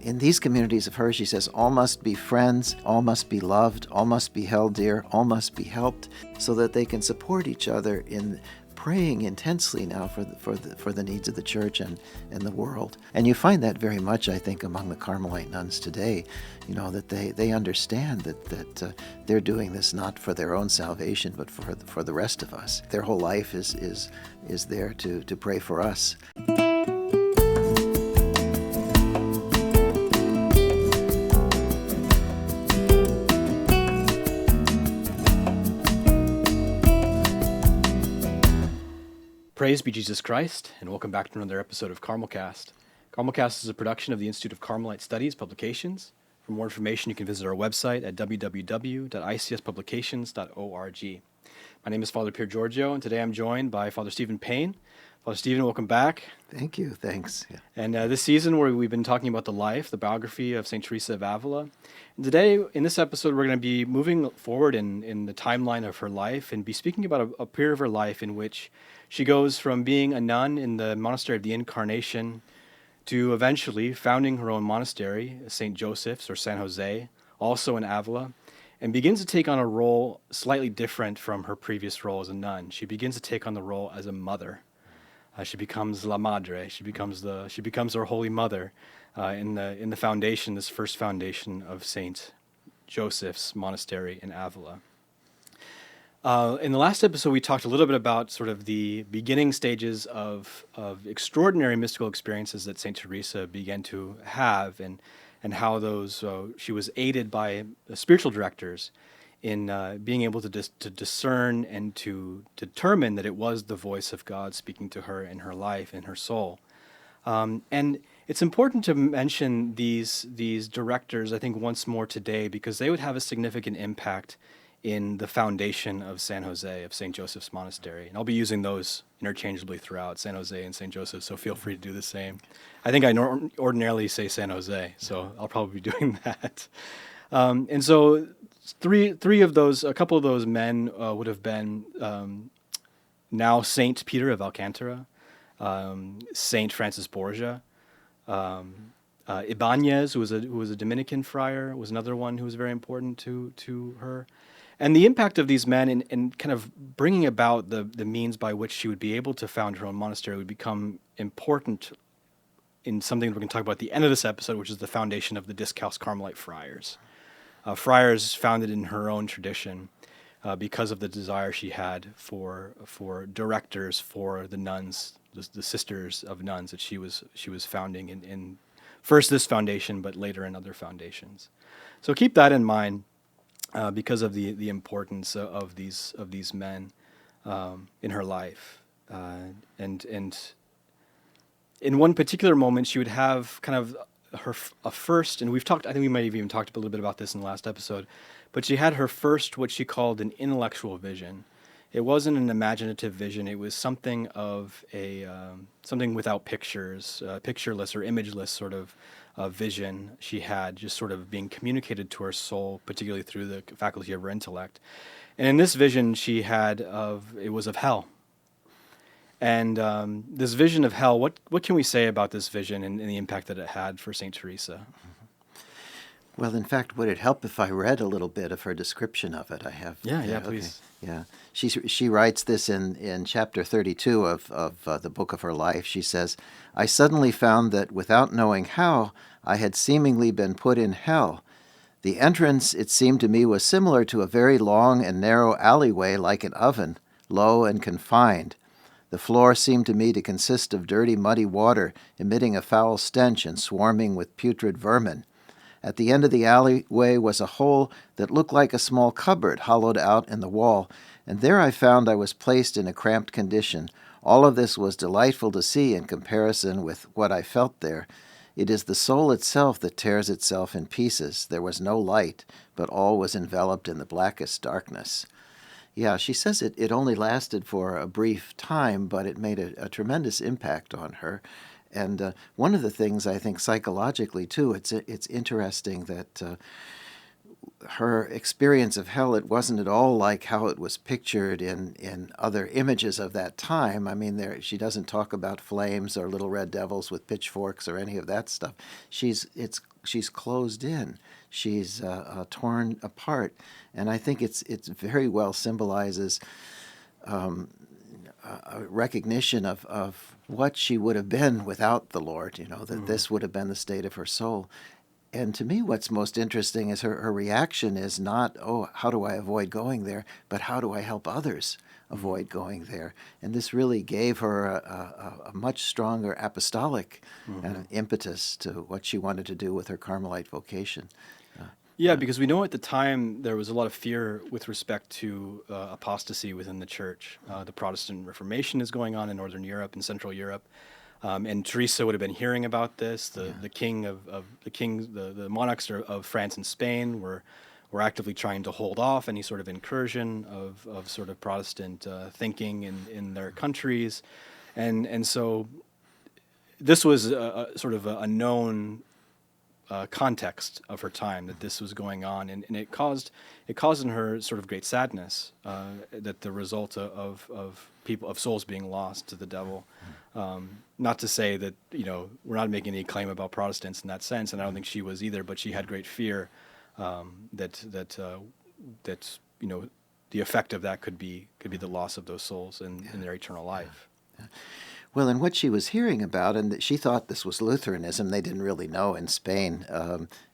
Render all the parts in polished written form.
In these communities of hers, she says, all must be friends, all must be loved, all must be held dear, all must be helped, so that they can support each other in praying intensely now for the needs of the church and the world. And you find that very much, I think, among the Carmelite nuns today, that they understand that they're doing this not for their own salvation, but for the rest of us. Their whole life is there to pray for us. Praise be Jesus Christ, and welcome back to another episode of CarmelCast. CarmelCast is a production of the Institute of Carmelite Studies Publications. For more information, you can visit our website at www.icspublications.org. My name is Father Pier Giorgio, and today I'm joined by Father Stephen Payne. Father Stephen, welcome back. Thank you. Thanks. Yeah. And this season, we've been talking about the life, the biography of St. Teresa of Avila. And today, in this episode, we're going to be moving forward in the timeline of her life and be speaking about a period of her life in which she goes from being a nun in the Monastery of the Incarnation to eventually founding her own monastery, St. Joseph's or San Jose, also in Avila, and begins to take on a role slightly different from her previous role as a nun. She begins to take on the role as a mother. She becomes La Madre. She becomes our Holy Mother in the foundation, this first foundation of St. Joseph's Monastery in Avila. In the last episode, we talked a little bit about sort of the beginning stages of extraordinary mystical experiences that St. Teresa began to have, and how those she was aided by spiritual directors in being able to discern and to determine that it was the voice of God speaking to her in her life, in her soul. And it's important to mention these directors, I think, once more today, because they would have a significant impact in the foundation of San Jose, of St. Joseph's Monastery. And I'll be using those interchangeably throughout, San Jose and St. Joseph, so feel free to do the same. I think I ordinarily say San Jose, so I'll probably be doing that. And so three of those, a couple of those men would have been now Saint Peter of Alcantara, Saint Francis Borgia, Ibanez, who was a Dominican friar, was another one who was very important to her. And the impact of these men in kind of bringing about the means by which she would be able to found her own monastery would become important in something we're going to talk about at the end of this episode, which is the foundation of the Discalced Carmelite friars. Friars founded in her own tradition because of the desire she had for directors for the nuns, the sisters of nuns that she was founding in first this foundation, but later in other foundations. So keep that in mind because of the importance of these men in her life, and in one particular moment she would have kind of a first, and I think we might have even talked a little bit about this in the last episode, but she had her first, what she called an intellectual vision. It wasn't an imaginative vision. It was something of something without pictures, pictureless or imageless sort of vision she had, just sort of being communicated to her soul, particularly through the faculty of her intellect. And in this vision she had it was of hell. And this vision of hell, what can we say about this vision and the impact that it had for St. Teresa? Well, in fact, would it help if I read a little bit of her description of it? I have. Yeah, please. Okay. Yeah, she writes this in chapter 32 of the book of her life. She says, "I suddenly found that without knowing how, I had seemingly been put in hell. The entrance, it seemed to me, was similar to a very long and narrow alleyway like an oven, low and confined. The floor seemed to me to consist of dirty, muddy water, emitting a foul stench and swarming with putrid vermin. At the end of the alleyway was a hole that looked like a small cupboard hollowed out in the wall, and there I found I was placed in a cramped condition. All of this was delightful to see in comparison with what I felt there. It is the soul itself that tears itself in pieces. There was no light, but all was enveloped in the blackest darkness." Yeah, she says it only lasted for a brief time, but it made a tremendous impact on her. And one of the things I think psychologically too, it's interesting that her experience of hell, it wasn't at all like how it was pictured in other images of that time. I mean, she doesn't talk about flames or little red devils with pitchforks or any of that stuff. She's closed in. She's torn apart, and I think it's very well symbolizes a recognition of what she would have been without the Lord. That this would have been the state of her soul. And to me, what's most interesting is her reaction is not, oh, how do I avoid going there, but how do I help others avoid going there? And this really gave her a much stronger apostolic impetus to what she wanted to do with her Carmelite vocation. Yeah, because we know at the time there was a lot of fear with respect to apostasy within the church. The Protestant Reformation is going on in Northern Europe and Central Europe. And Teresa would have been hearing about this. The monarchs of France and Spain were actively trying to hold off any sort of incursion of sort of Protestant thinking in their countries, and so this was sort of a known context of her time that this was going on, and it caused in her sort of great sadness that the result of souls being lost to the devil. Not to say that we're not making any claim about Protestants in that sense, and I don't think she was either. But she had great fear that the effect of that could be the loss of those souls in their eternal life. Yeah. Well, and what she was hearing about, and she thought this was Lutheranism, they didn't really know in Spain.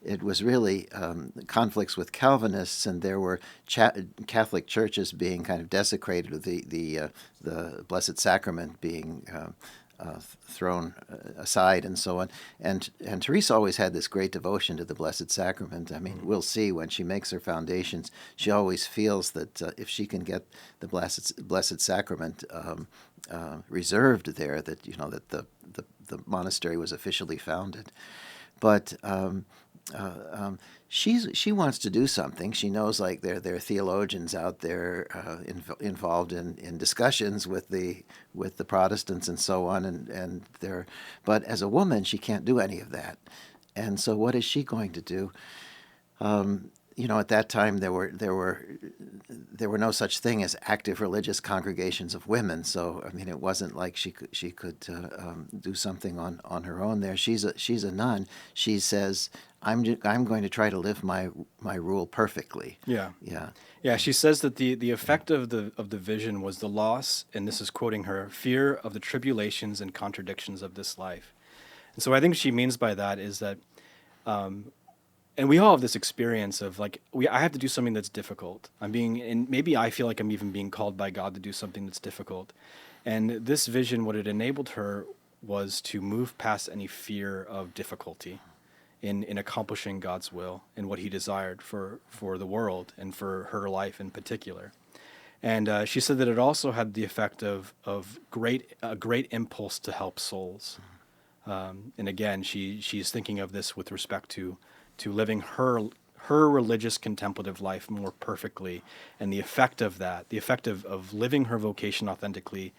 It was really conflicts with Calvinists, and there were Catholic churches being kind of desecrated, with the Blessed Sacrament being thrown aside and so on. And Teresa always had this great devotion to the Blessed Sacrament. I mean, we'll see when she makes her foundations, she always feels that if she can get the Blessed Sacrament reserved there, that that the monastery was officially founded. But she wants to do something. She knows, like, there are theologians out there involved in discussions with the Protestants and so on, but as a woman she can't do any of that. And so what is she going to do? At that time there were no such thing as active religious congregations of women. So I mean, it wasn't like she could do something on her own there. She's a nun. She says, I'm going to try to live my rule perfectly. Yeah. Yeah. Yeah. She says that the effect of the vision was the loss, and this is quoting her, fear of the tribulations and contradictions of this life. And so I think she means by that is that. And we all have this experience of, like, I have to do something that's difficult. And maybe I feel like I'm even being called by God to do something that's difficult. And this vision, what it enabled her was to move past any fear of difficulty in accomplishing God's will and what he desired for the world and for her life in particular. And she said that it also had the effect of a great impulse to help souls. And again, she's thinking of this with respect to living her religious contemplative life more perfectly, and the effect of that, the effect of living her vocation authentically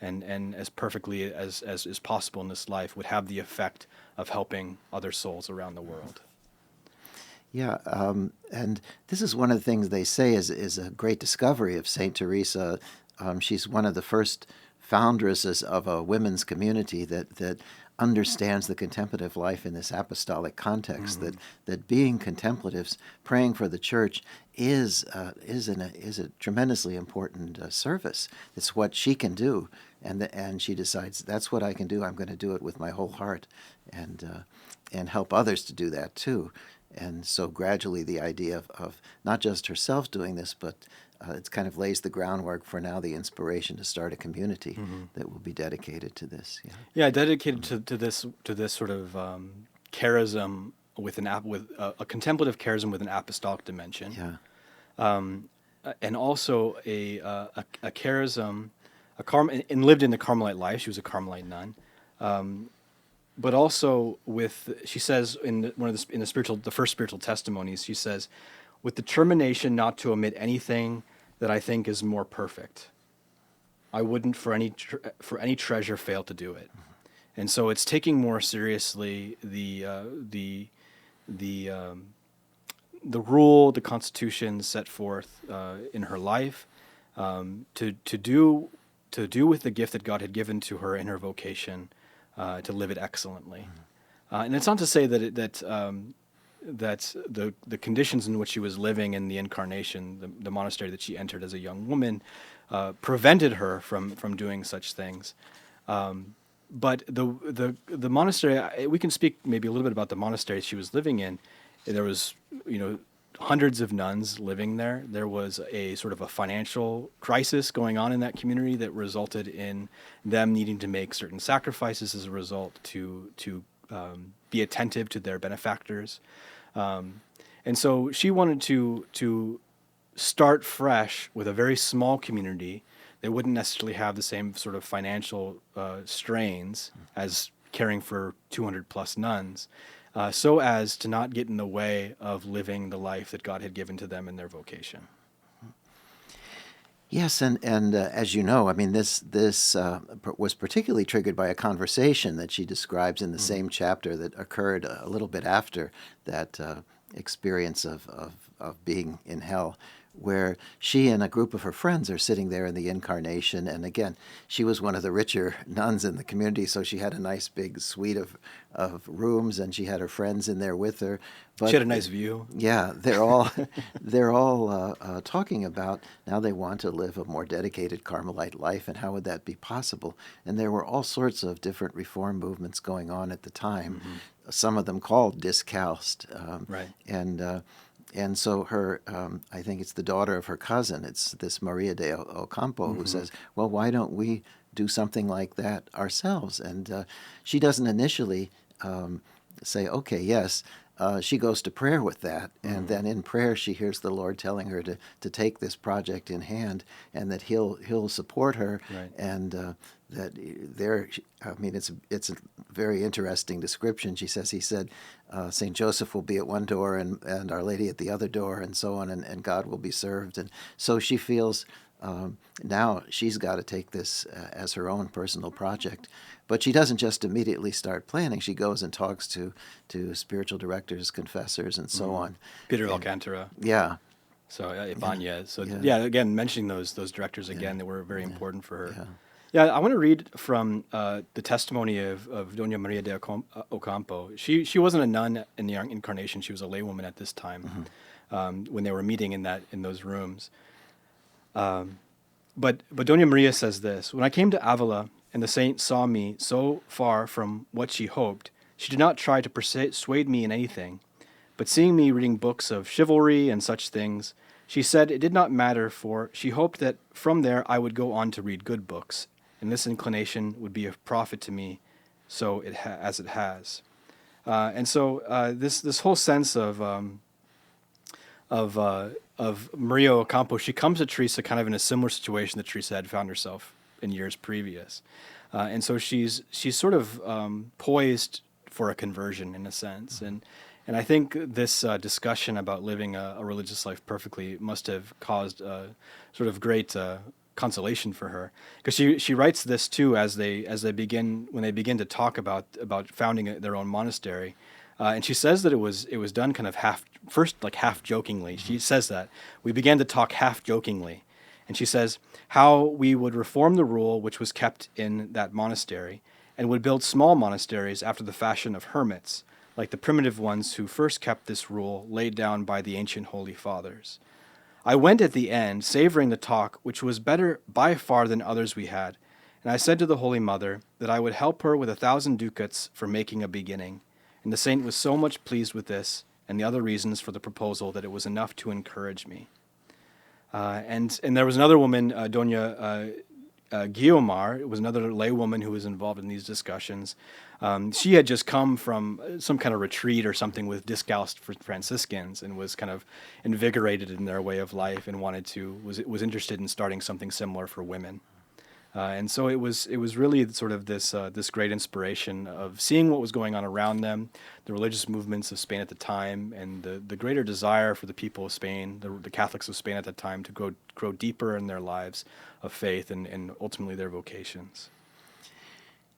and as perfectly as is possible in this life, would have the effect of helping other souls around the world. Yeah, and this is one of the things they say is a great discovery of Saint Teresa. She's one of the first foundresses of a women's community that understands the contemplative life in this apostolic context. That being contemplatives, praying for the church, is a tremendously important service. It's what she can do, and she decides, that's what I can do. I'm going to do it with my whole heart, and help others to do that too. And so gradually the idea of not just herself doing this, but it kind of lays the groundwork for now the inspiration to start a community that will be dedicated to this. Yeah, dedicated to this sort of charism with a contemplative charism with an apostolic dimension. Yeah, and also a charism, and lived in the Carmelite life. She was a Carmelite nun. But also she says in the first spiritual testimonies, she says, with determination not to omit anything that I think is more perfect, I wouldn't for any treasure fail to do it. And so it's taking more seriously the the rule, the constitution set forth in her life, to do with the gift that God had given to her in her vocation, to live it excellently. And it's not to say that the conditions in which she was living in the incarnation, the monastery that she entered as a young woman, prevented her from doing such things. But the monastery, we can speak maybe a little bit about the monastery she was living in. There was, hundreds of nuns living there. There was a sort of a financial crisis going on in that community that resulted in them needing to make certain sacrifices as a result to be attentive to their benefactors. And so she wanted to start fresh with a very small community that wouldn't necessarily have the same sort of financial strains as caring for 200 plus nuns, so as to not get in the way of living the life that God had given to them in their vocation. Yes, and as you know, I mean, this was particularly triggered by a conversation that she describes in the same chapter that occurred a little bit after that experience of being in hell, where she and a group of her friends are sitting there in the incarnation. And again, she was one of the richer nuns in the community, so she had a nice big suite of rooms, and she had her friends in there with her. But she had a nice view. Yeah, they're all talking about now they want to live a more dedicated Carmelite life, and how would that be possible? And there were all sorts of different reform movements going on at the time. Some of them called Discalced, Right. And so her, I think it's the daughter of her cousin, it's this Maria de Ocampo, who says, well, why don't we do something like that ourselves? And she doesn't initially say, okay, yes. She goes to prayer with that, and then in prayer she hears the Lord telling her to take this project in hand, and that He'll support her, Right. and that there. I mean, it's a very interesting description. She says, he said, Saint Joseph will be at one door, and Our Lady at the other door, and so on, and God will be served, and so she feels. Now she's got to take this as her own personal project. But she doesn't just immediately start planning. She goes and talks to spiritual directors, confessors, and so on. Peter Alcantara. Yeah. So Ibanez. So Yeah. Again, mentioning those directors again that were very important for her. Yeah, I want to read from the testimony of Doña Maria de Ocampo. She wasn't a nun in the incarnation. She was a laywoman at this time when they were meeting in those rooms. But Doña Maria says this: when I came to Avila and the saint saw me so far from what she hoped, she did not try to persuade me in anything, but seeing me reading books of chivalry and such things, she said it did not matter, for she hoped that from there I would go on to read good books, and this inclination would be of profit to me, so as it has. And so this whole sense of Maria Ocampo, she comes to Teresa kind of in a similar situation that Teresa had found herself in years previous, and so she's sort of poised for a conversion in a sense, and I think this discussion about living a religious life perfectly must have caused sort of great consolation for her, because she writes this too as they begin to talk about founding their own monastery. And she says that it was done kind of half jokingly. She says that we began to talk half jokingly, and she says how we would reform the rule which was kept in that monastery, and would build small monasteries after the fashion of hermits, like the primitive ones who first kept this rule laid down by the ancient holy fathers. I went at the end, savoring the talk, which was better by far than others we had, and I said to the Holy Mother that I would help her with 1,000 ducats for making a beginning. And the saint was so much pleased with this and the other reasons for the proposal that it was enough to encourage me. And there was another woman, Doña Guiomar. It was another laywoman who was involved in these discussions. She had just come from some kind of retreat or something with Discalced Franciscans, and was kind of invigorated in their way of life, and was interested in starting something similar for women. And so it was really sort of this great inspiration of seeing what was going on around them, the religious movements of Spain at the time, and the greater desire for the people of Spain, the Catholics of Spain at the time, to grow deeper in their lives of faith and ultimately their vocations.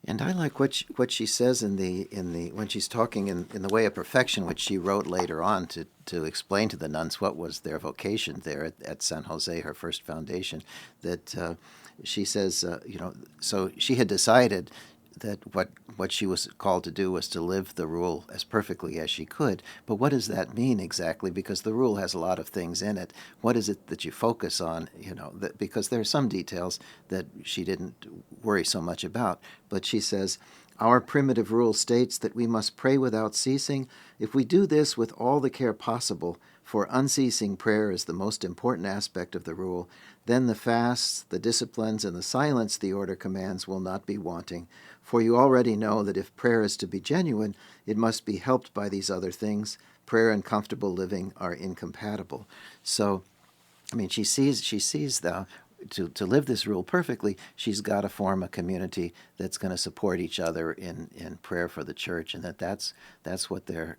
And I like what she says in the when she's talking in the Way of Perfection, which she wrote later on to explain to the nuns what was their vocation there at San Jose, her first foundation. That she says, so she had decided that what she was called to do was to live the rule as perfectly as she could. But what does that mean exactly? Because the rule has a lot of things in it. What is it that you focus on? Because there are some details that she didn't worry so much about. But she says, our primitive rule states that we must pray without ceasing. If we do this with all the care possible, for unceasing prayer is the most important aspect of the rule, then the fasts, the disciplines, and the silence the order commands will not be wanting. For you already know that if prayer is to be genuine, it must be helped by these other things. Prayer and comfortable living are incompatible. So, I mean, she sees to live this rule perfectly, she's got to form a community that's going to support each other in prayer for the church, and that's what they're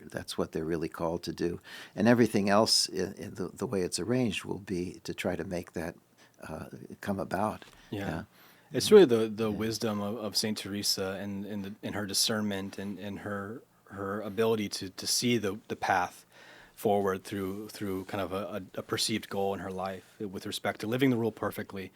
really called to do. And everything else in the way it's arranged will be to try to make that come about. Yeah. It's really the wisdom of Saint Teresa and her discernment and her ability to see the path forward through kind of a perceived goal in her life with respect to living the rule perfectly.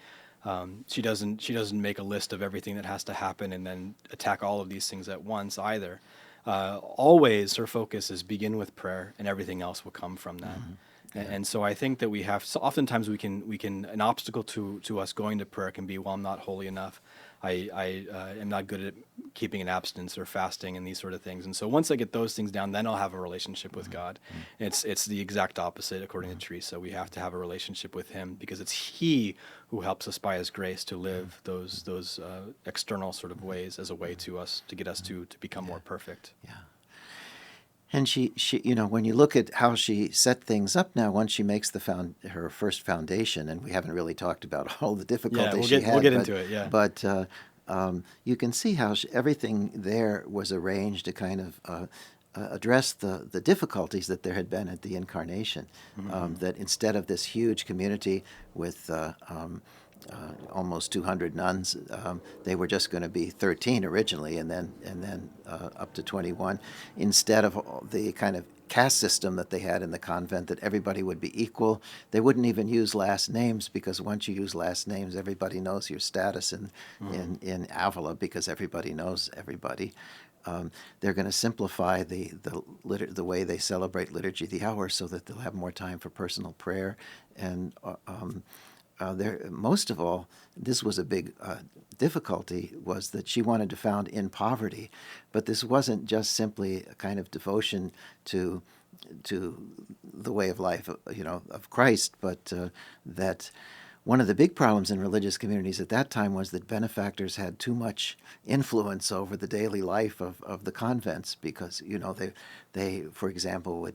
She doesn't make a list of everything that has to happen and then attack all of these things at once either. Always her focus is begin with prayer, and everything else will come from that. Mm-hmm. And so I think that we have, so oftentimes we can an obstacle to us going to prayer can be, well, I'm not holy enough. I am not good at keeping an abstinence or fasting and these sort of things. And so once I get those things down, then I'll have a relationship with God. It's the exact opposite, according to Teresa. We have to have a relationship with Him because it's He who helps us by His grace to live those external sort of ways as a way to get us to become more perfect. Yeah. And she, when you look at how she set things up now, once she makes her first foundation, and we haven't really talked about all the difficulties she had. We'll get into it, yeah. But you can see how everything there was arranged to kind of address the difficulties that there had been at the Incarnation. Mm-hmm. That instead of this huge community with almost 200 nuns. They were just going to be 13 originally, and then up to 21. Instead of the kind of caste system that they had in the convent, that everybody would be equal. They wouldn't even use last names, because once you use last names, everybody knows your status in Avila, because everybody knows everybody. They're going to simplify the way they celebrate Liturgy of the Hour so that they'll have more time for personal prayer. And most of all, this was a big difficulty, was that she wanted to found in poverty, but this wasn't just simply a kind of devotion to the way of life, of Christ, but that one of the big problems in religious communities at that time was that benefactors had too much influence over the daily life of the convents, because they for example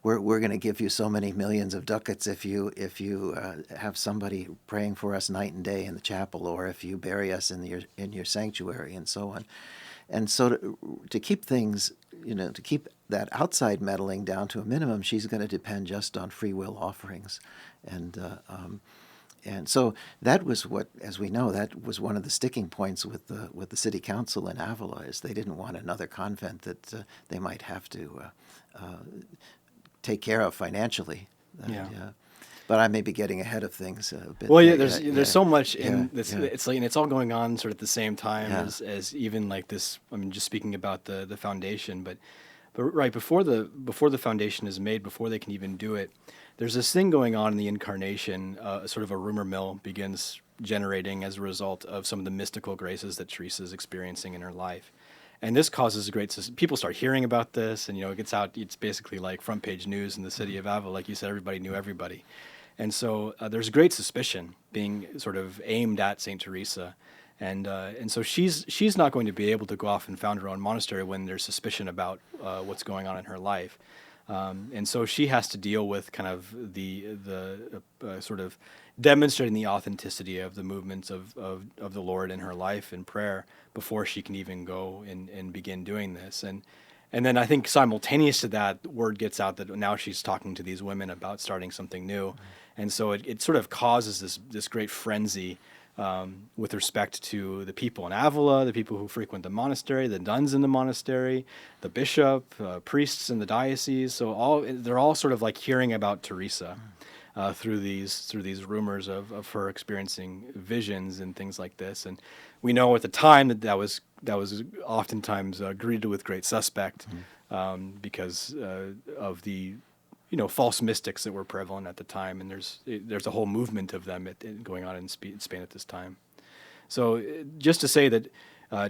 we're going to give you so many millions of ducats if you have somebody praying for us night and day in the chapel, or if you bury us in your sanctuary, and so on. And so to keep things, to keep that outside meddling down to a minimum, she's going to depend just on free will offerings. And so that was what, as we know, that was one of the sticking points with the city council in Avila, is they didn't want another convent that they might have to take care of financially. But I may be getting ahead of things a bit. Well, there's so much in this. Yeah. It's like, and it's all going on sort of at the same time as even like this. I mean, just speaking about the foundation, but right before the foundation is made, before they can even do it, there's this thing going on in the Incarnation. Sort of a rumor mill begins generating as a result of some of the mystical graces that Teresa is experiencing in her life. And this causes people start hearing about this, and it gets out. It's basically like front page news in the city of Avila. Like you said, everybody knew everybody. And so there's great suspicion being sort of aimed at Saint Teresa. And so she's not going to be able to go off and found her own monastery when there's suspicion about what's going on in her life. And so she has to deal with kind of the sort of demonstrating the authenticity of the movements of the Lord in her life in prayer before she can even go and begin doing this. And then I think simultaneous to that, word gets out that now she's talking to these women about starting something new. And so it sort of causes this great frenzy with respect to the people in Avila, the people who frequent the monastery, the nuns in the monastery, the bishop, priests in the diocese. So they're all sort of like hearing about Teresa through these rumors of her experiencing visions and things like this. And we know at the time that was oftentimes greeted with great suspect because of the false mystics that were prevalent at the time, and there's a whole movement of them going on in Spain at this time. So just to say that,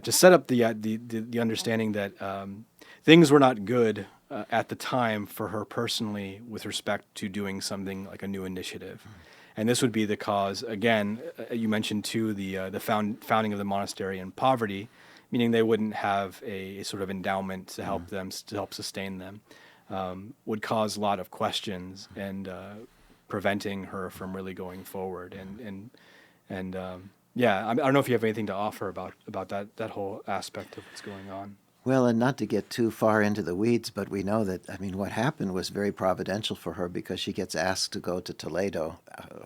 to set up the understanding that things were not good at the time for her personally with respect to doing something like a new initiative. And this would be the cause, again, you mentioned too, the founding of the monastery in poverty, meaning they wouldn't have a sort of endowment to help them, to help sustain them. Would cause a lot of questions and preventing her from really going forward. And yeah, I don't know if you have anything to offer about that whole aspect of what's going on. Well, and not to get too far into the weeds, but we know that, what happened was very providential for her, because she gets asked to go to Toledo,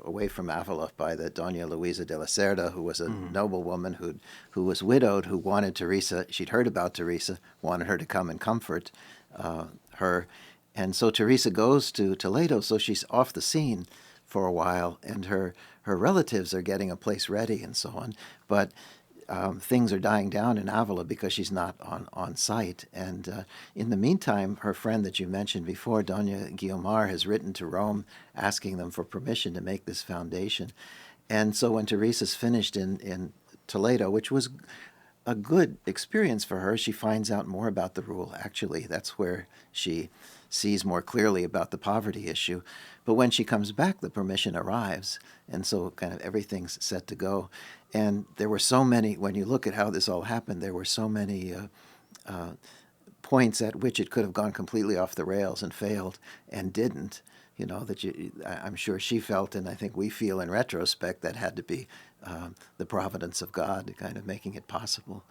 away from Avila, by the Doña Luisa de la Cerda, who was a noblewoman who was widowed, who wanted Teresa. She'd heard about Teresa, wanted her to come and comfort her. And so Teresa goes to Toledo, so she's off the scene for a while, and her relatives are getting a place ready and so on. But things are dying down in Avila because she's not on site. And in the meantime, her friend that you mentioned before, Doña Guiomar, has written to Rome asking them for permission to make this foundation. And so when Teresa's finished in Toledo, which was a good experience for her, she finds out more about the rule. Actually, that's where she sees more clearly about the poverty issue. But when she comes back, the permission arrives, and so kind of everything's set to go. And there were so many, when you look at how this all happened, there were so many points at which it could have gone completely off the rails and failed, and didn't. I'm sure she felt, and I think we feel in retrospect, that had to be the providence of God kind of making it possible.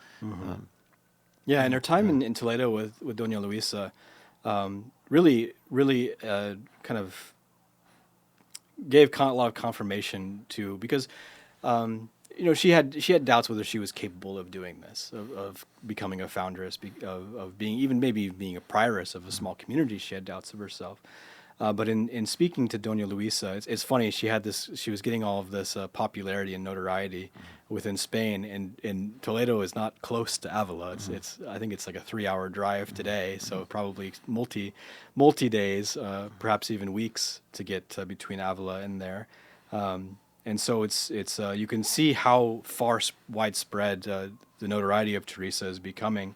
Yeah, and her time in Toledo with Doña Luisa really kind of gave a lot of confirmation to, because she had doubts whether she was capable of doing this, of becoming a foundress, of being, even maybe being a prioress of a small community. She had doubts of herself. But in speaking to Doña Luisa, it's funny, she was getting all of this popularity and notoriety within Spain, and Toledo is not close to Avila. I think it's like a 3-hour drive today, so probably multi days, perhaps even weeks to get between Avila and there. And so it's you can see how widespread the notoriety of Teresa is becoming.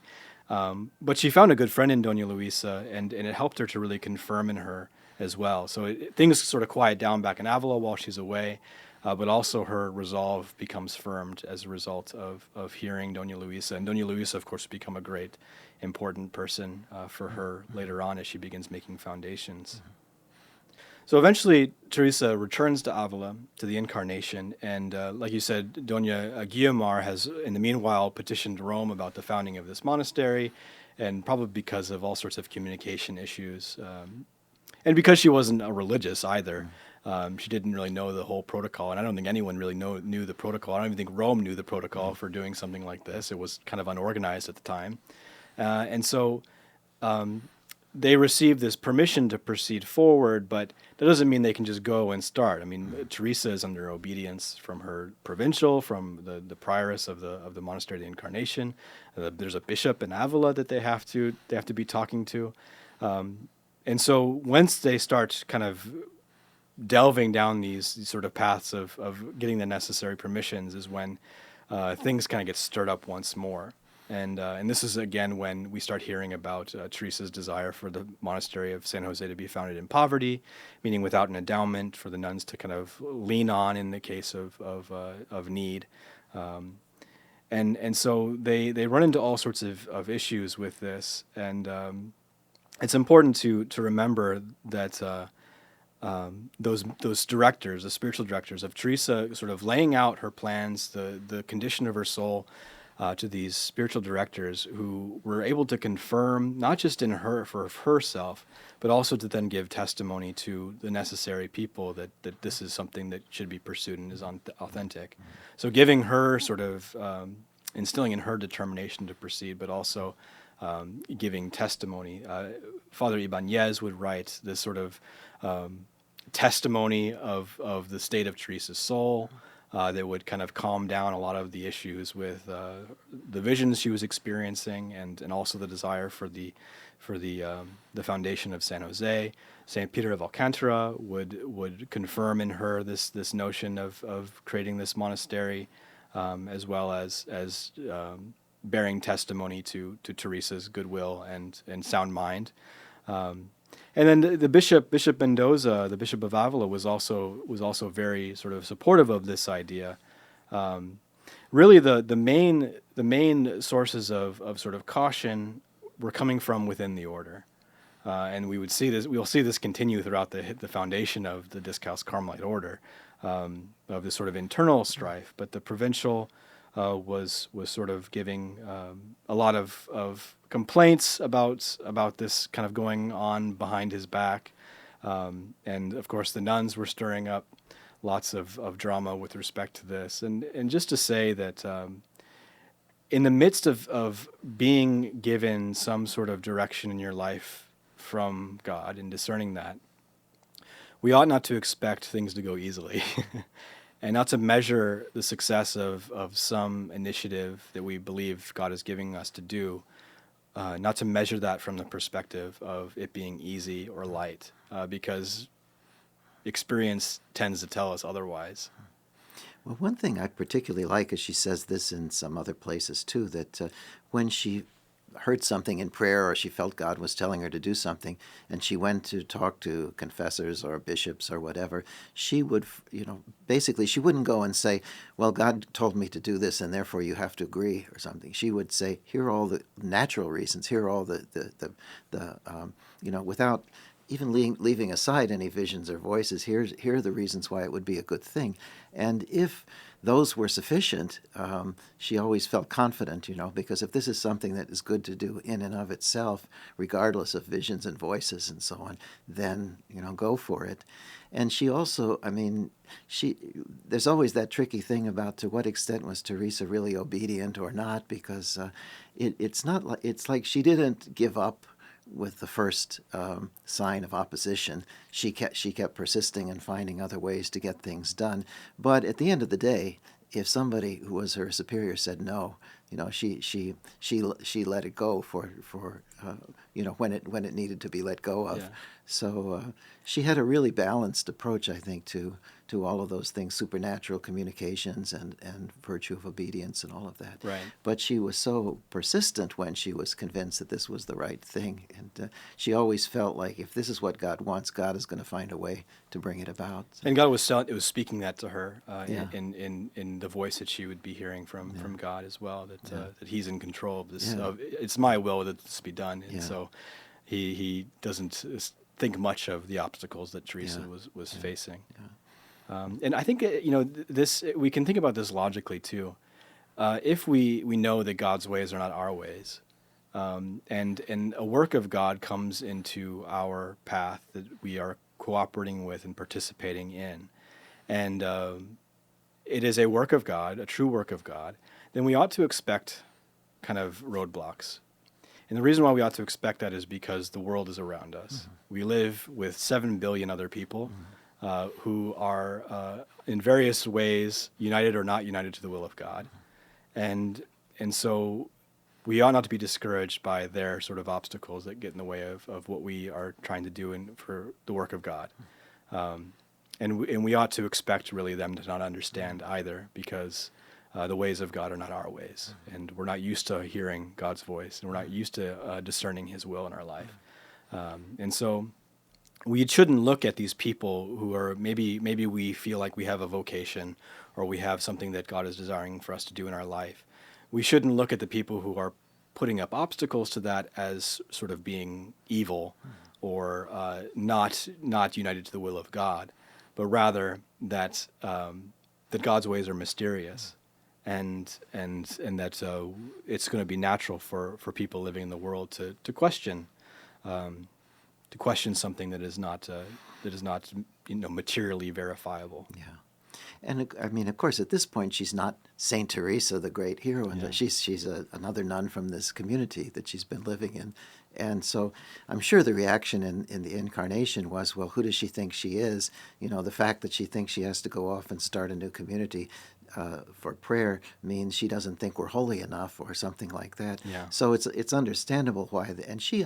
But she found a good friend in Doña Luisa, and it helped her to really confirm in her as well. So things sort of quiet down back in Avila while she's away, but also her resolve becomes firmed as a result of hearing Doña Luisa. And Doña Luisa, of course, will become a great, important person for her later on as she begins making foundations. So eventually, Teresa returns to Avila, to the Incarnation, and like you said, Doña Guiomar has, in the meanwhile, petitioned Rome about the founding of this monastery, and probably because of all sorts of communication issues. And because she wasn't a religious either, she didn't really know the whole protocol, and I don't think anyone really knew the protocol. I don't even think Rome knew the protocol for doing something like this. It was kind of unorganized at the time. And so they received this permission to proceed forward, but that doesn't mean they can just go and start. I mean, Teresa is under obedience from her provincial, from the prioress of the Monastery of the Incarnation. There's a bishop in Avila that they have to be talking to. And so once they start kind of delving down these sort of paths of getting the necessary permissions is when things kind of get stirred up once more. And this is, again, when we start hearing about Teresa's desire for the monastery of San Jose to be founded in poverty, meaning without an endowment, for the nuns to kind of lean on in the case of need. And so they run into all sorts of issues with this. And it's important to remember that those directors, the spiritual directors of Teresa, sort of laying out her plans, the condition of her soul, to these spiritual directors who were able to confirm, not just in her for herself, but also to then give testimony to the necessary people that this is something that should be pursued and is authentic. So giving her sort of instilling in her determination to proceed, but also giving testimony. Father Ibanez would write this sort of testimony of the state of Teresa's soul that would kind of calm down a lot of the issues with the visions she was experiencing, and also the desire for the foundation of San Jose. Saint Peter of Alcantara would confirm in her this notion of creating this monastery, as well as bearing testimony to Teresa's goodwill and sound mind. And then the Bishop Mendoza, the Bishop of Avila, was also very sort of supportive of this idea. Really, the main sources of sort of caution were coming from within the order, and we'll see this continue throughout the foundation of the Discalced Carmelite order, of this sort of internal strife. But the provincial was sort of giving a lot of complaints about this kind of going on behind his back, and of course the nuns were stirring up lots of drama with respect to this, and just to say that in the midst of being given some sort of direction in your life from God and discerning that, we ought not to expect things to go easily. And not to measure the success of some initiative that we believe God is giving us to do, not to measure that from the perspective of it being easy or light, because experience tends to tell us otherwise. Well, one thing I particularly like is she says this in some other places too, that when she heard something in prayer or she felt God was telling her to do something and she went to talk to confessors or bishops or whatever, she would, basically she wouldn't go and say, well, God told me to do this and therefore you have to agree or something. She would say, here are all the natural reasons, here are all the without even leaving aside any visions or voices, here are the reasons why it would be a good thing. And if those were sufficient, she always felt confident, because if this is something that is good to do in and of itself, regardless of visions and voices and so on, then, go for it. And she also, there's always that tricky thing about to what extent was Teresa really obedient or not, because it's like she didn't give up with the first sign of opposition. She kept persisting and finding other ways to get things done. But at the end of the day, if somebody who was her superior said no, she let it go for when it needed to be let go of. Yeah. So she had a really balanced approach, I think, to all of those things, supernatural communications and virtue of obedience and all of that. Right. But she was so persistent when she was convinced that this was the right thing. And she always felt like if this is what God wants, God is going to find a way to bring it about. And God was speaking that to her Yeah. in the voice that she would be hearing from God as well, that He's in control of this. Yeah. It's my will that this be done. And Yeah. so he doesn't think much of the obstacles that Teresa was facing. Yeah. And I think this we can think about this logically too. If we know that God's ways are not our ways, and a work of God comes into our path that we are cooperating with and participating in, and it is a work of God, a true work of God, then we ought to expect kind of roadblocks. And the reason why we ought to expect that is because the world is around us. Mm-hmm. We live with 7 billion other people who are in various ways united or not united to the will of God. And so we ought not to be discouraged by their sort of obstacles that get in the way of what we are trying to do for the work of God. And we ought to expect really them to not understand either, because the ways of God are not our ways, and we're not used to hearing God's voice, and we're not used to discerning His will in our life. And so we shouldn't look at these people who are maybe we feel like we have a vocation or we have something that God is desiring for us to do in our life. We shouldn't look at the people who are putting up obstacles to that as sort of being evil or not united to the will of God, but rather that God's ways are mysterious, and that it's going to be natural for people living in the world to question something that is not materially verifiable. Yeah. And I mean, of course, at this point, she's not Saint Teresa, the great heroine. Yeah. She's another nun from this community that she's been living in. And so I'm sure the reaction in the incarnation was, well, who does she think she is? The fact that she thinks she has to go off and start a new community for prayer means she doesn't think we're holy enough or something like that. Yeah. So it's understandable why, and she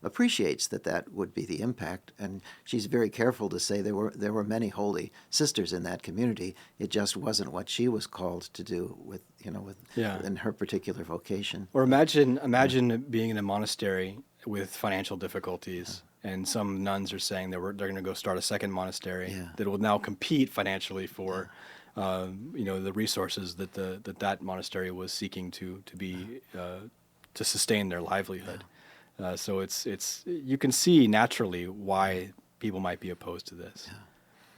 appreciates that would be the impact, and she's very careful to say there were many holy sisters in that community. It just wasn't what she was called to do with in her particular vocation. Or imagine being in a monastery with financial difficulties. And some nuns are saying they're going to go start a second monastery that will now compete financially for the resources that monastery was seeking to sustain their livelihood. So it's you can see naturally why people might be opposed to this. Yeah.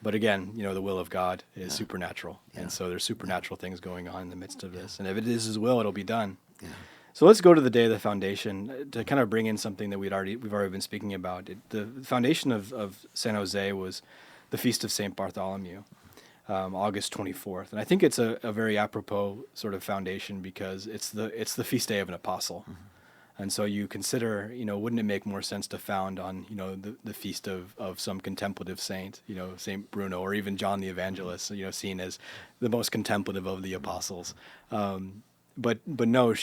But again, the will of God is supernatural, and so there's supernatural things going on in the midst of this. And if it is His will, it'll be done. Yeah. So let's go to the day of the foundation to kind of bring in something that we've already been speaking about. The foundation of San Jose was the feast of Saint Bartholomew. August 24th, and I think it's a very apropos sort of foundation because it's the feast day of an apostle, and so you consider, wouldn't it make more sense to found on the feast of some contemplative saint, Saint Bruno or even John the Evangelist, seen as the most contemplative of the apostles, but no,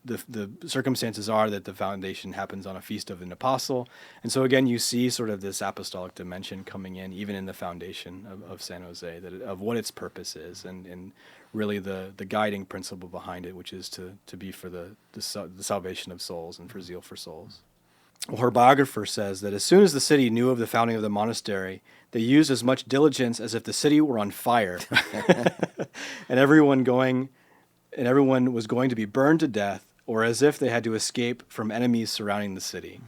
the circumstances are that the foundation happens on a feast of an apostle. And so again, you see sort of this apostolic dimension coming in, even in the foundation of San Jose, of what its purpose is, and really the guiding principle behind it, which is to be for the salvation of souls and for zeal for souls. Well, her biographer says that as soon as the city knew of the founding of the monastery, they used as much diligence as if the city were on fire, and everyone was going to be burned to death, or as if they had to escape from enemies surrounding the city.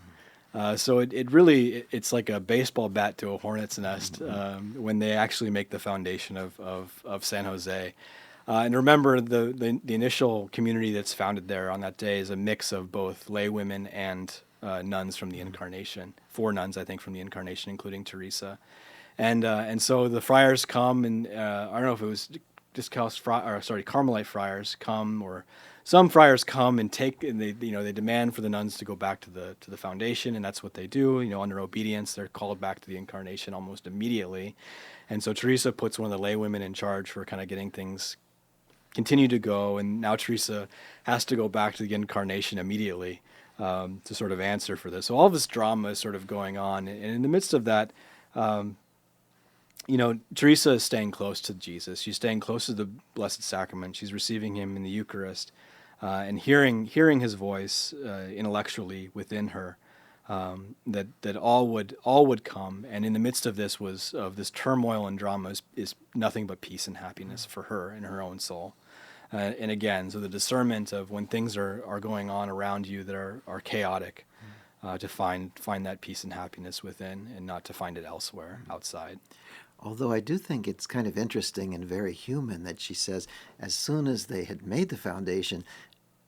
So it's like a baseball bat to a hornet's nest when they actually make the foundation of San Jose. And remember, the initial community that's founded there on that day is a mix of both lay women and nuns from the Incarnation. 4 nuns, I think, from the Incarnation, including Teresa. And so the friars come, and I don't know if it was Carmelite friars come, or some friars come and they demand for the nuns to go back to the foundation, and that's what they do. Under obedience, they're called back to the Incarnation almost immediately. And so Teresa puts one of the lay women in charge for kind of getting things continue to go, and now Teresa has to go back to the Incarnation immediately to sort of answer for this. So all this drama is sort of going on, and in the midst of that, Teresa is staying close to Jesus. She's staying close to the Blessed Sacrament. She's receiving Him in the Eucharist, and hearing His voice intellectually within her. That all would come, and in the midst of this turmoil and drama is nothing but peace and happiness for her in her own soul. And again, so the discernment of when things are going on around you that are chaotic, to find that peace and happiness within, and not to find it elsewhere outside. Although I do think it's kind of interesting and very human that she says, as soon as they had made the foundation,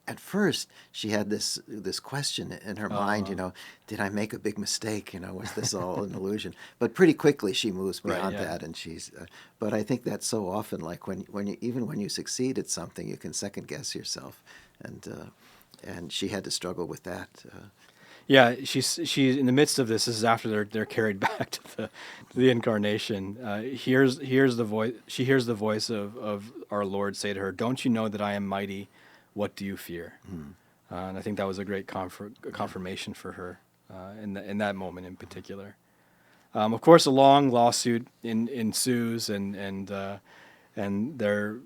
at first she had this question in her mind, did I make a big mistake? Was this all an illusion? But pretty quickly she moves beyond that, and she's. But I think that's so often, like when you succeed at something, you can second guess yourself, and she had to struggle with that. Yeah, she's in the midst of this. This is after they're carried back to the Incarnation. Hears the voice. She hears the voice of our Lord say to her, "Don't you know that I am mighty? What do you fear?" And I think that was a great confirmation for her in that moment in particular. Of course, a long lawsuit ensues, and there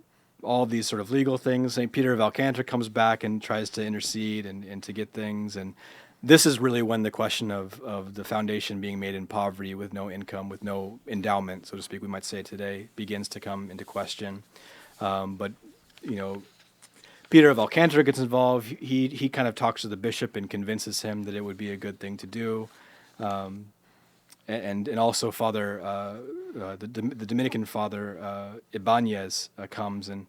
all these sort of legal things. St. Peter of Alcantara comes back and tries to intercede and to get things. And this is really when the question of the foundation being made in poverty with no income, with no endowment, so to speak, we might say today, begins to come into question. But Peter of Alcantara gets involved. He kind of talks to the bishop and convinces him that it would be a good thing to do. And also Father the Dominican father Ibanez comes and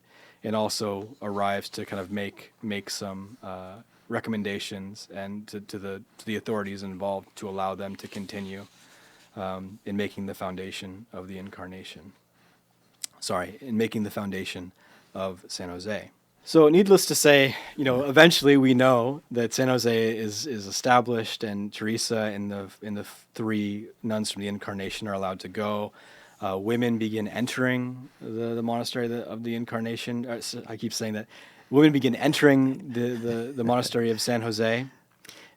also arrives to kind of make some recommendations and to the authorities involved to allow them to continue in making the foundation of the incarnation. In making the foundation of San Jose. So, needless to say, eventually we know that San Jose is established, and Teresa and the three nuns from the Incarnation are allowed to go. Women begin entering the monastery of the Incarnation. I keep saying that. Women begin entering the monastery of San Jose,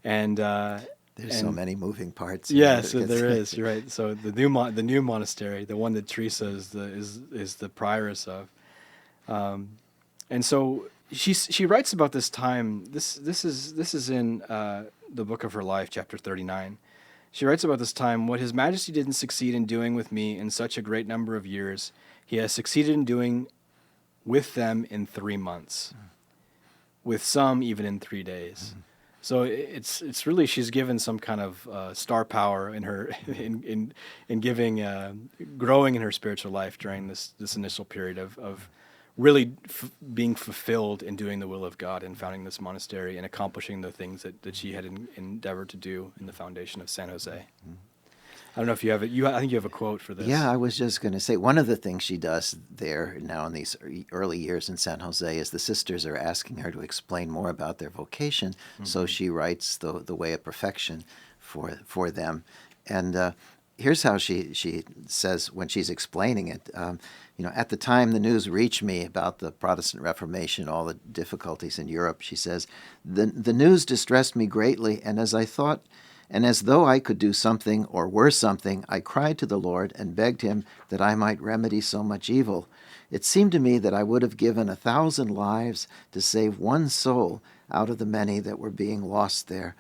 and there's so many moving parts. Yes, there is. You're right. So the new monastery, the one that Teresa is the prioress of. And so she writes about this time. This is in the book of her life, chapter 39. She writes about this time. What His Majesty didn't succeed in doing with me in such a great number of years, He has succeeded in doing with them in 3 months, with some even in 3 days. So it's really, she's given some kind of star power in her in giving growing in her spiritual life during this initial period of really being fulfilled in doing the will of God and founding this monastery and accomplishing the things that she had endeavored to do in the foundation of San Jose. Mm-hmm. I don't know if you have it. I think you have a quote for this. Yeah, I was just going to say, one of the things she does there now in these early years in San Jose is the sisters are asking her to explain more about their vocation, so she writes the Way of Perfection for them. And here's how she says when she's explaining it. At the time the news reached me about the Protestant Reformation, all the difficulties in Europe, she says, the news distressed me greatly, and as though I could do something or were something, I cried to the Lord and begged Him that I might remedy so much evil. It seemed to me that I would have given 1,000 lives to save one soul out of the many that were being lost there.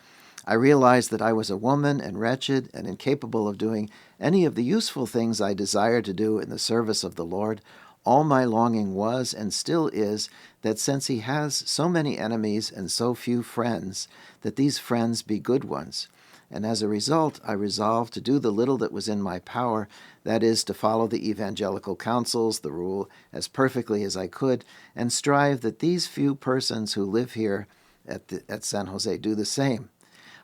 I realized that I was a woman and wretched and incapable of doing any of the useful things I desired to do in the service of the Lord. All my longing was, and still is, that since He has so many enemies and so few friends, that these friends be good ones. And as a result, I resolved to do the little that was in my power, that is, to follow the evangelical counsels, the rule, as perfectly as I could, and strive that these few persons who live here at San Jose do the same.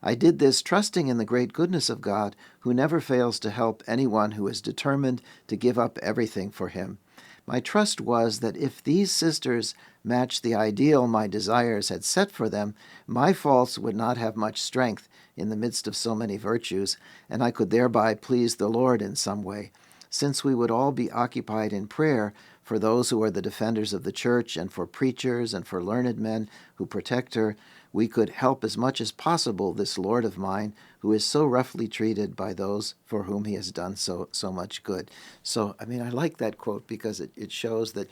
I did this trusting in the great goodness of God, who never fails to help anyone who is determined to give up everything for Him. My trust was that if these sisters matched the ideal my desires had set for them, my faults would not have much strength in the midst of so many virtues, and I could thereby please the Lord in some way, since we would all be occupied in prayer for those who are the defenders of the church, and for preachers, and for learned men who protect her. We could help as much as possible this Lord of mine, who is so roughly treated by those for whom He has done so much good. So, I like that quote because it shows that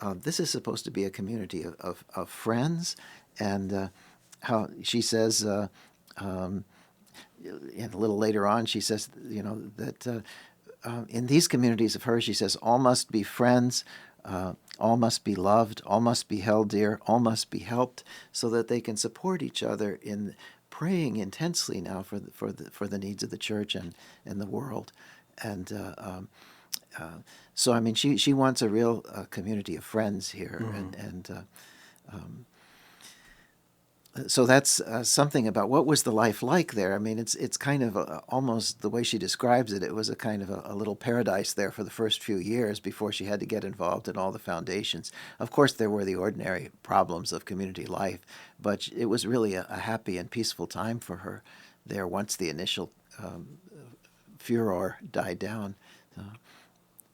this is supposed to be a community of friends, and how she says, and a little later on, she says, that in these communities of hers, she says, all must be friends, all must be loved, all must be held dear, all must be helped, so that they can support each other in praying intensely now for the needs of the church and the world. And so, she wants a real community of friends here, so that's something about what was the life like there. It's kind of almost the way she describes it. It was a kind of a little paradise there for the first few years before she had to get involved in all the foundations. Of course, there were the ordinary problems of community life, but it was really a happy and peaceful time for her there once the initial furor died down.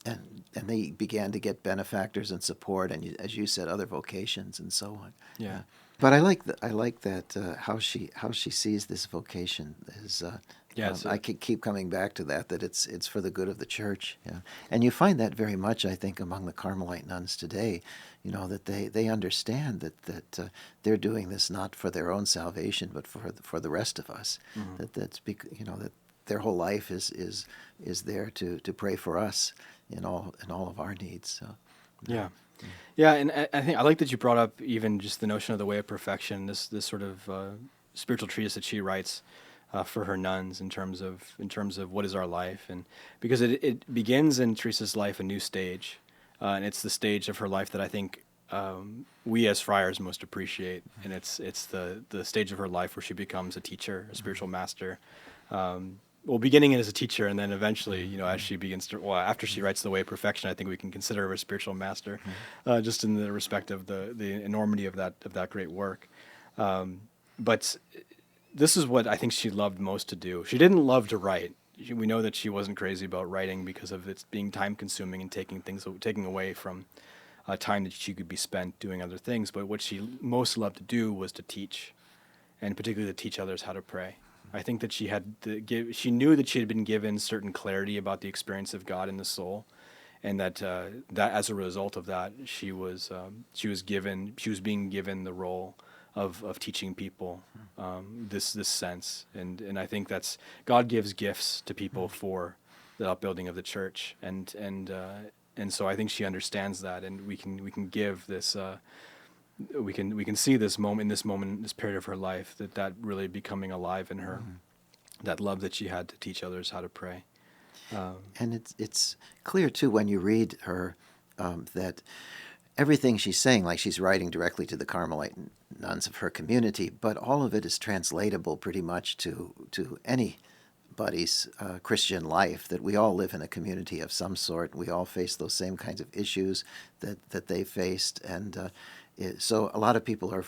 And they began to get benefactors and support, and as you said, other vocations and so on. Yeah. But I like that how she sees this vocation is. I could keep coming back to that it's for the good of the church. Yeah. And you find that very much, I think, among the Carmelite nuns today. That they understand that they're doing this not for their own salvation, but for the rest of us. Mm-hmm. That their whole life is there to pray for us in all of our needs. So. Yeah. Yeah, and I think I like that you brought up even just the notion of the Way of Perfection, this sort of spiritual treatise that she writes for her nuns in terms of what is our life, and because it begins in Teresa's life a new stage, and it's the stage of her life that I think we as friars most appreciate, and it's the stage of her life where she becomes a teacher, a spiritual master. Well, beginning as a teacher, and then eventually, as she begins to, well, after she writes The Way of Perfection, I think we can consider her a spiritual master, just in the respect of the enormity of that great work. But this is what I think she loved most to do. She didn't love to write. We know that she wasn't crazy about writing because of it being time-consuming and taking away from time that she could be spent doing other things. But what she most loved to do was to teach, and particularly to teach others how to pray. I think that she knew that she had been given certain clarity about the experience of God in the soul, and that as a result of that, she was being given the role of teaching people this sense, and I think that's God gives gifts to people for the upbuilding of the church, and so I think she understands that, and we can give this. We can see this this period of her life, that really becoming alive in her, that love that she had to teach others how to pray. And it's clear too when you read her that everything she's saying, like she's writing directly to the Carmelite nuns of her community, but all of it is translatable pretty much to anybody's Christian life, that we all live in a community of some sort. We all face those same kinds of issues that they faced, and so a lot of people are,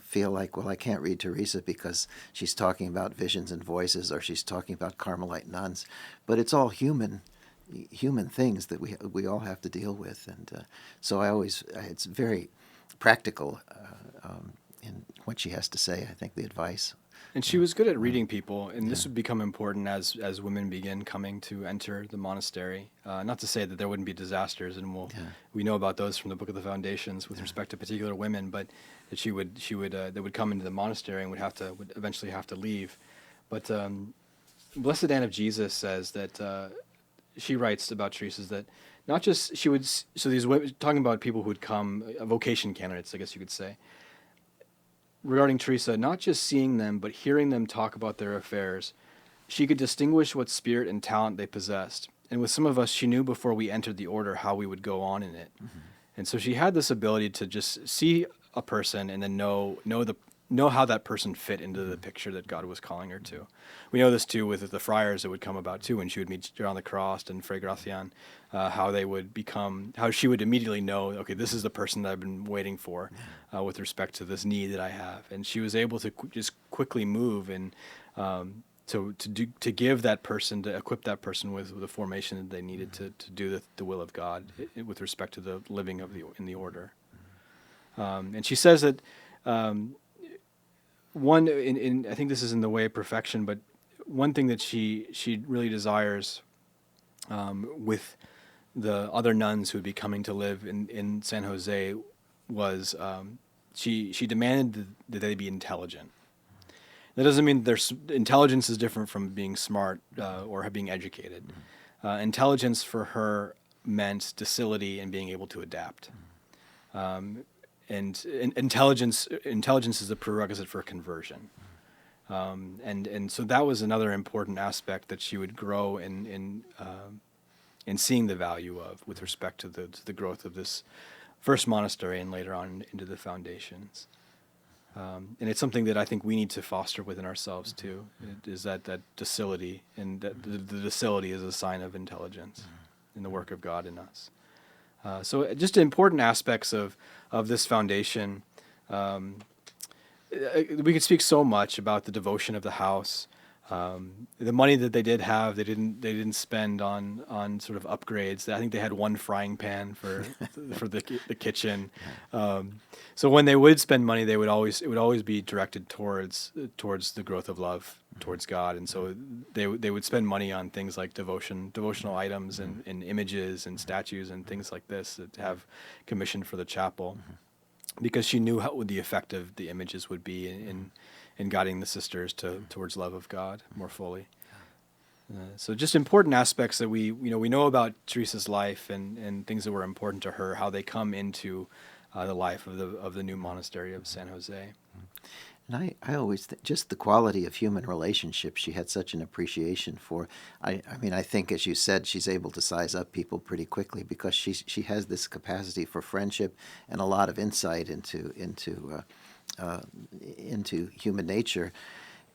feel like, well, I can't read Teresa because she's talking about visions and voices, or she's talking about Carmelite nuns, but it's all human things that we all have to deal with, and so it's very practical in what she has to say. I think the advice. And she was good at reading people, and this would become important as women begin coming to enter the monastery. Not to say that there wouldn't be disasters, and we know about those from the Book of the Foundations with respect to particular women, but that they would come into the monastery and would eventually have to leave. But Blessed Anne of Jesus says that she writes about Teresa's that not just these women, talking about people who would come, vocation candidates, I guess you could say, regarding Teresa, not just seeing them, but hearing them talk about their affairs, she could distinguish what spirit and talent they possessed. And with some of us, she knew before we entered the order how we would go on in it. Mm-hmm. And so she had this ability to just see a person and then know how that person fit into the picture that God was calling her to. We know this too with the friars that would come about too, when she would meet John the Cross and Fray Gracian, how she would immediately know, okay, this is the person that I've been waiting for with respect to this need that I have. And she was able to just quickly move and to give that person, to equip that person with the formation that they needed to do the will of God with respect to the living in the order. And she says that I think this is in The Way of Perfection, but one thing that she really desires with the other nuns who would be coming to live in San Jose was she demanded that they be intelligent. That doesn't mean intelligence is different from being smart or being educated. Intelligence for her meant docility and being able to adapt. And intelligence is a prerequisite for conversion, and so that was another important aspect that she would grow in seeing the value of with respect to the growth of this first monastery and later on into the foundations. And it's something that I think we need to foster within ourselves too. Is that docility, and that the docility is a sign of intelligence in the work of God in us. So just important aspects of this foundation. We could speak so much about the devotion of the house. The money that they did have, they didn't spend on sort of upgrades. I think they had one frying pan for the kitchen. So when they would spend money, it would always be directed towards the growth of love towards God. And so they would spend money on things like devotional items and images and statues and things like this that have commissioned for the chapel, because she knew what the effect of the images would be in guiding the sisters towards love of God more fully. So just important aspects that we know about Teresa's life and things that were important to her, how they come into the life of the new monastery of San Jose. And I always think just the quality of human relationships she had such an appreciation for. I mean, I think, as you said, she's able to size up people pretty quickly because she has this capacity for friendship and a lot of insight into human nature.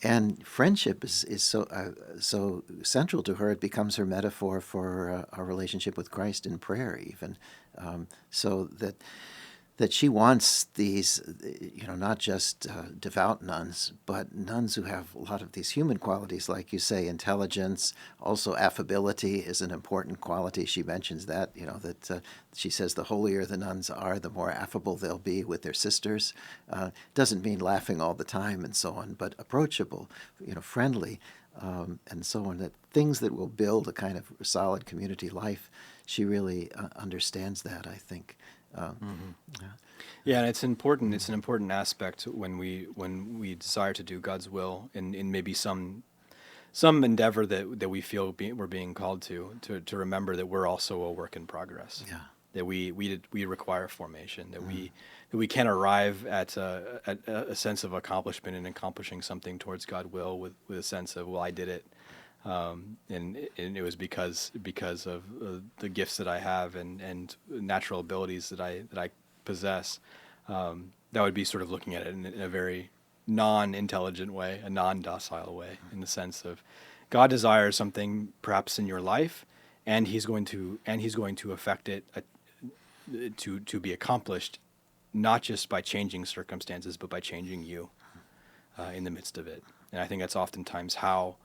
And friendship is so central to her. It becomes her metaphor for our relationship with Christ in prayer, even so that she wants these, not just devout nuns, but nuns who have a lot of these human qualities, like you say, intelligence, also affability is an important quality. She mentions that, that she says the holier the nuns are, the more affable they'll be with their sisters. Doesn't mean laughing all the time and so on, but approachable, friendly, and so on. That things that will build a kind of solid community life. She really understands that, I think. Yeah. Yeah, and it's important. It's an important aspect when we desire to do God's will in maybe some endeavor that we feel we're being called to remember that we're also a work in progress. Yeah. That we require formation. That we can't arrive at a sense of accomplishment and accomplishing something towards God's will with a sense of, well, I did it. And it was because of the gifts that I have and natural abilities that I possess. That would be sort of looking at it in a very non-intelligent way, a non-docile way, in the sense of God desires something perhaps in your life, and He's going to affect it to be accomplished, not just by changing circumstances, but by changing you in the midst of it. And I think that's oftentimes how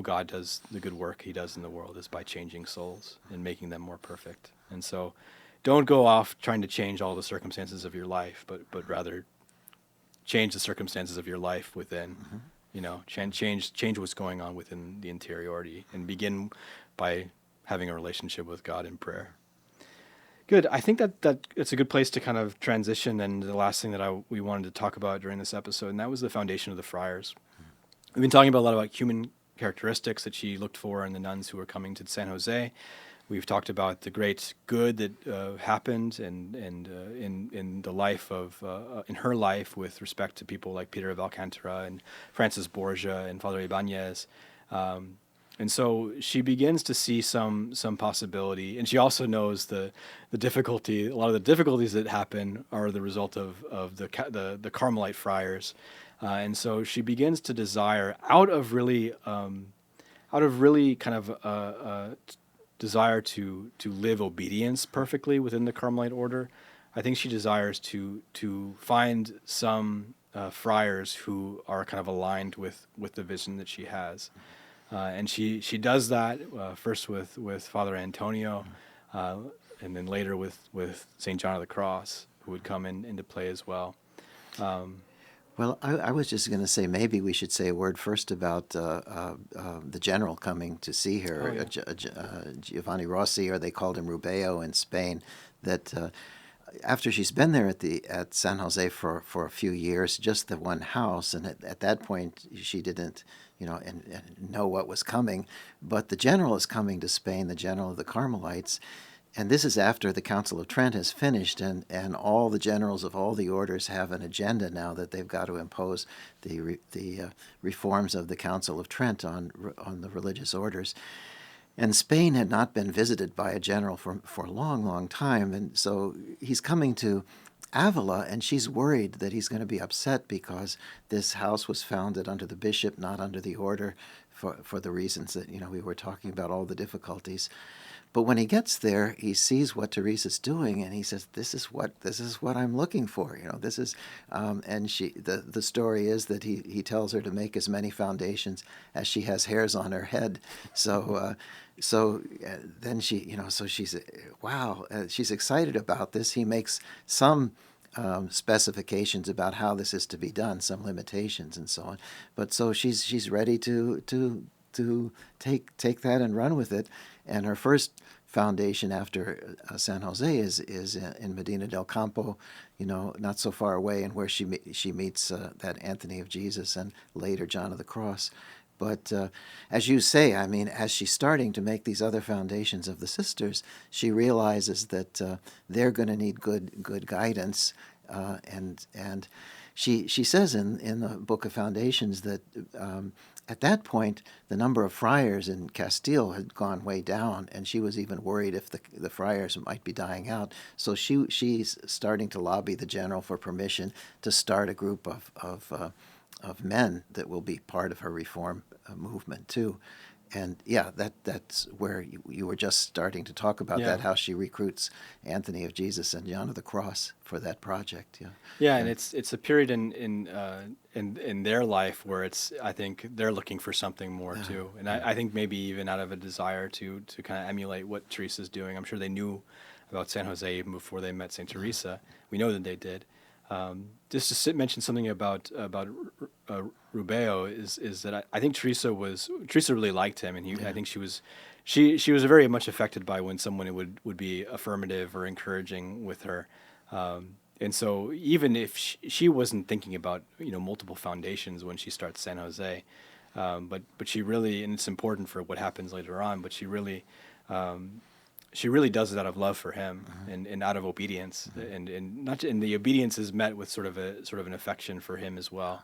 God does the good work He does in the world, is by changing souls and making them more perfect. And so don't go off trying to change all the circumstances of your life, but rather change the circumstances of your life within. Change what's going on within the interiority, and begin by having a relationship with God in prayer. Good. I think that it's a good place to kind of transition, and the last thing that we wanted to talk about during this episode, and that was the foundation of the friars. We've been talking about a lot about human characteristics that she looked for in the nuns who were coming to San Jose. We've talked about the great good that happened and in the life of in her life with respect to people like Peter of Alcantara and Francis Borgia and Father Ibanez. And so she begins to see some possibility, and she also knows the difficulty. A lot of the difficulties that happen are the result of the Carmelite friars. And so she begins to desire, out of really kind of desire to live obedience perfectly within the Carmelite order. I think she desires to find some friars who are kind of aligned with the vision that she has, and she does that first with Father Antonio, and then later with Saint John of the Cross, who would come into play as well. Well, I was just going to say maybe we should say a word first about the general coming to see her, Giovanni Rossi, or they called him Rubeo in Spain. That after she's been there at San Jose for a few years, just the one house, and at that point she didn't, and know what was coming. But the general is coming to Spain, the general of the Carmelites. And this is after the Council of Trent has finished, and all the generals of all the orders have an agenda now that they've got to impose the reforms of the Council of Trent on the religious orders. And Spain had not been visited by a general for a long, long time, and so he's coming to Avila, and she's worried that he's going to be upset because this house was founded under the bishop, not under the order, for the reasons that we were talking about, all the difficulties. But when he gets there, he sees what Teresa's doing, and he says, "This is what I'm looking for." This is, and the story is that he tells her to make as many foundations as she has hairs on her head. So then so she's wow, she's excited about this. He makes some specifications about how this is to be done, some limitations and so on. But so she's ready to take that and run with it. And her first foundation after San Jose is in Medina del Campo, not so far away, and where she meets that Anthony of Jesus and later John of the Cross. But as you say, I mean, as she's starting to make these other foundations of the sisters, she realizes that they're going to need good guidance, and she says in the Book of Foundations that at that point the number of friars in Castile had gone way down, and she was even worried if the friars might be dying out. So she's starting to lobby the general for permission to start a group of men that will be part of her reform movement too. And yeah, that's where you were just starting to talk about Yeah. that, how she recruits Anthony of Jesus and John of the Cross for that project. Yeah. Yeah, and it's a period in their life where I think they're looking for something more too, and I think maybe even out of a desire to kind of emulate what Teresa's doing. I'm sure they knew about San Jose even before they met Saint Teresa. We know that they did. Just to mention something about Rubeo is that I think Teresa really liked him, and I think she was very much affected by when someone would be affirmative or encouraging with her. And so even if she wasn't thinking about multiple foundations when she starts San Jose, but she really, and it's important for what happens later on, but she really does it out of love for him and out of obedience, and not, and the obedience is met with sort of an affection for him as well.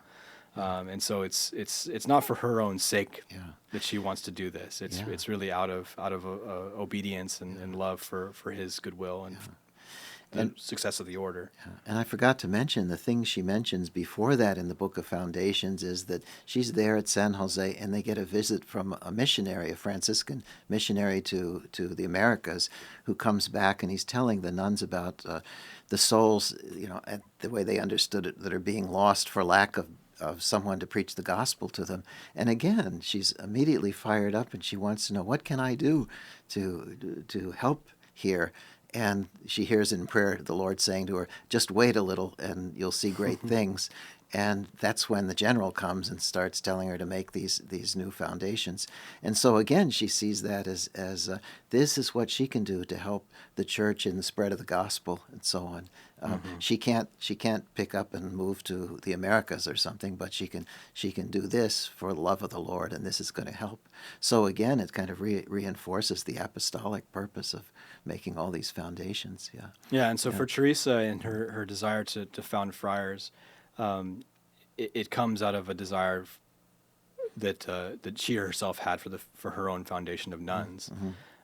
And so it's not for her own sake that she wants to do this. It's really out of obedience and love for his goodwill and the success of the order. Yeah. And I forgot to mention the thing she mentions before that in the Book of Foundations is that she's there at San Jose and they get a visit from a missionary, a Franciscan missionary to the Americas, who comes back and he's telling the nuns about the souls, and the way they understood it, that are being lost for lack of someone to preach the gospel to them. And again, she's immediately fired up and she wants to know, what can I do to help here? And she hears in prayer the Lord saying to her, just wait a little and you'll see great things. And that's when the general comes and starts telling her to make these new foundations. And so again, she sees that as this is what she can do to help the church in the spread of the gospel and so on. She can't pick up and move to the Americas or something, but she can do this for the love of the Lord, and this is going to help. So again, it kind of reinforces the apostolic purpose of making all these foundations. Yeah. Yeah, and so for Teresa and her desire to found friars, it comes out of a desire that she herself had for her own foundation of nuns.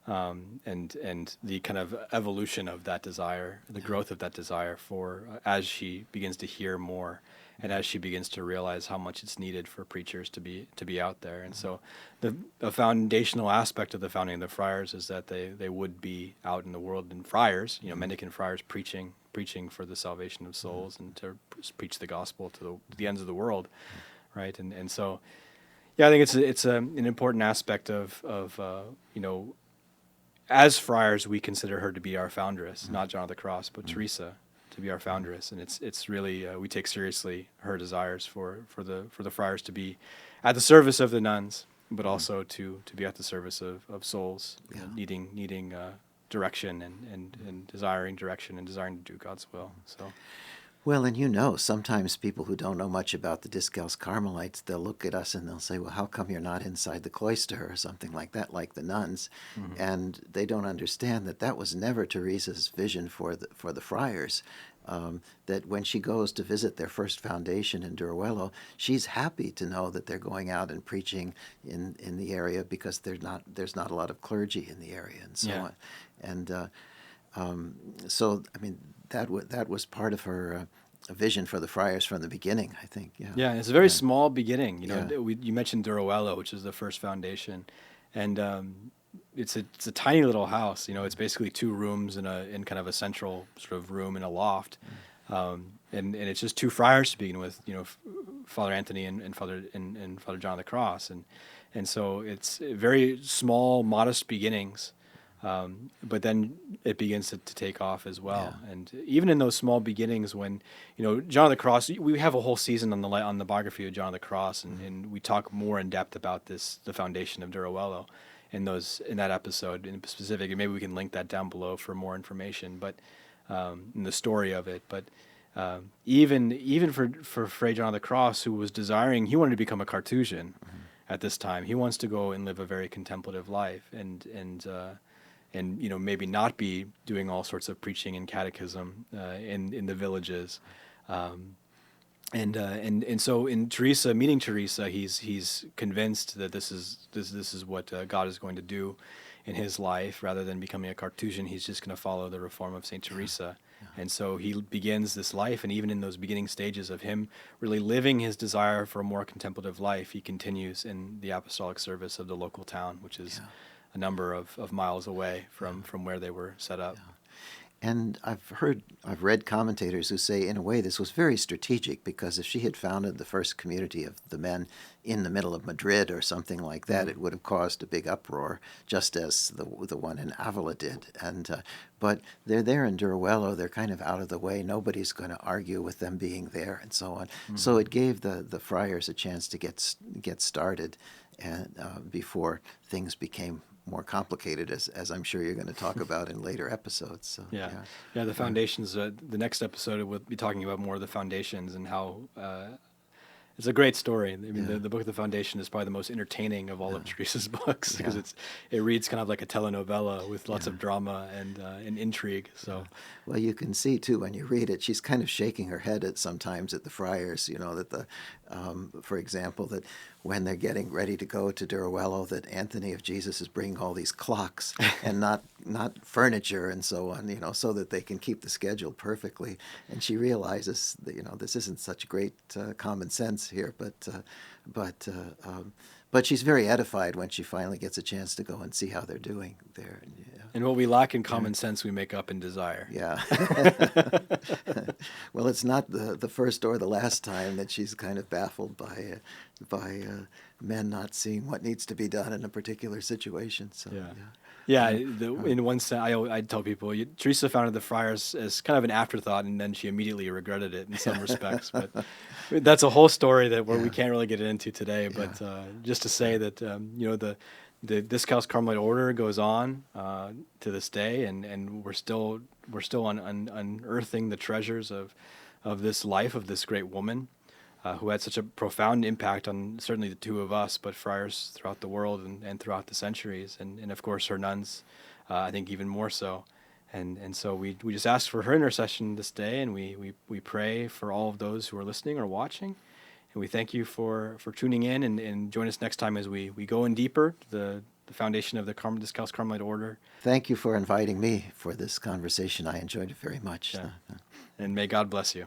And the kind of evolution of that desire, the growth of that desire for as she begins to hear more, and as she begins to realize how much it's needed for preachers to be out there. And so, the foundational aspect of the founding of the friars is that they would be out in the world, and friars, mendicant friars, preaching for the salvation of souls and to preach the gospel to the ends of the world, right? And so, yeah, I think it's an important aspect of as friars, we consider her to be our foundress, not John of the Cross, but Teresa to be our foundress, and it's really we take seriously her desires for the friars to be at the service of the nuns, but also to be at the service of souls needing direction and desiring direction and desiring to do God's will. So. Well, and sometimes people who don't know much about the Discalced Carmelites, they'll look at us and they'll say, well, how come you're not inside the cloister or something like that, like the nuns? And they don't understand that was never Teresa's vision for the friars. That when she goes to visit their first foundation in Duruelo, she's happy to know that they're going out and preaching in the area because there's not a lot of clergy in the area and so on. And so, I mean, that was part of her vision for the friars from the beginning, I think. Yeah. Yeah, it's a very small beginning. You mentioned Duruelo, which is the first foundation, and it's a tiny little house. It's basically 2 rooms in kind of a central sort of room in a loft, and it's just 2 friars to begin with. Father Anthony and Father John of the Cross, and so it's very small, modest beginnings. But then it begins to take off as well. Yeah. And even in those small beginnings, when John of the Cross, we have a whole season on the biography of John of the Cross, and we talk more in depth about the foundation of Duruelo in that episode in specific. And maybe we can link that down below for more information. But in the story of it, but even for Fray John of the Cross, who was desiring, he wanted to become a Carthusian at this time. He wants to go and live a very contemplative life, and maybe not be doing all sorts of preaching and catechism in the villages. And so in Teresa, meeting Teresa, he's convinced that this is what God is going to do in his life. Rather than becoming a Carthusian, he's just going to follow the reform of Saint Teresa. And so he begins this life, and even in those beginning stages of him really living his desire for a more contemplative life, he continues in the apostolic service of the local town, which is a number of miles away from where they were set up. And I've read commentators who say, in a way, this was very strategic, because if she had founded the first community of the men in the middle of Madrid or something like that, it would have caused a big uproar, just as the one in Avila did. But they're there in Duruelo; they're kind of out of the way. Nobody's going to argue with them being there, and so on. So it gave the friars a chance to get started, and before things became more complicated, as I'm sure you're going to talk about in later episodes. So, the foundations. The next episode we'll be talking about more of the foundations and how it's a great story. I mean, the book of the Foundation is probably the most entertaining of all of Teresa's books, because it reads kind of like a telenovela with lots of drama and intrigue. So, well, you can see too when you read it, she's kind of shaking her head sometimes at the friars. That for example, that when they're getting ready to go to Duruelo, that Anthony of Jesus is bringing all these clocks and not furniture and so on, so that they can keep the schedule perfectly. And she realizes that, this isn't such great common sense here, but she's very edified when she finally gets a chance to go and see how they're doing there. And what we lack in common sense, we make up in desire. Yeah. Well, it's not the first or the last time that she's kind of baffled by men not seeing what needs to be done in a particular situation. So, in one sense, I tell people, Teresa founded the friars as kind of an afterthought, and then she immediately regretted it in some respects. But that's a whole story where we can't really get into today. But just to say that the Discalced Carmelite order goes on to this day, and we're still unearthing the treasures of this life of this great woman, who had such a profound impact on certainly the two of us, but friars throughout the world and throughout the centuries, and of course her nuns, I think even more so. And so we just ask for her intercession this day, and we pray for all of those who are listening or watching. And we thank you for tuning in, and join us next time as we go in deeper to the foundation of the Discalced Carmelite order. Thank you for inviting me for this conversation. I enjoyed it very much. And may God bless you.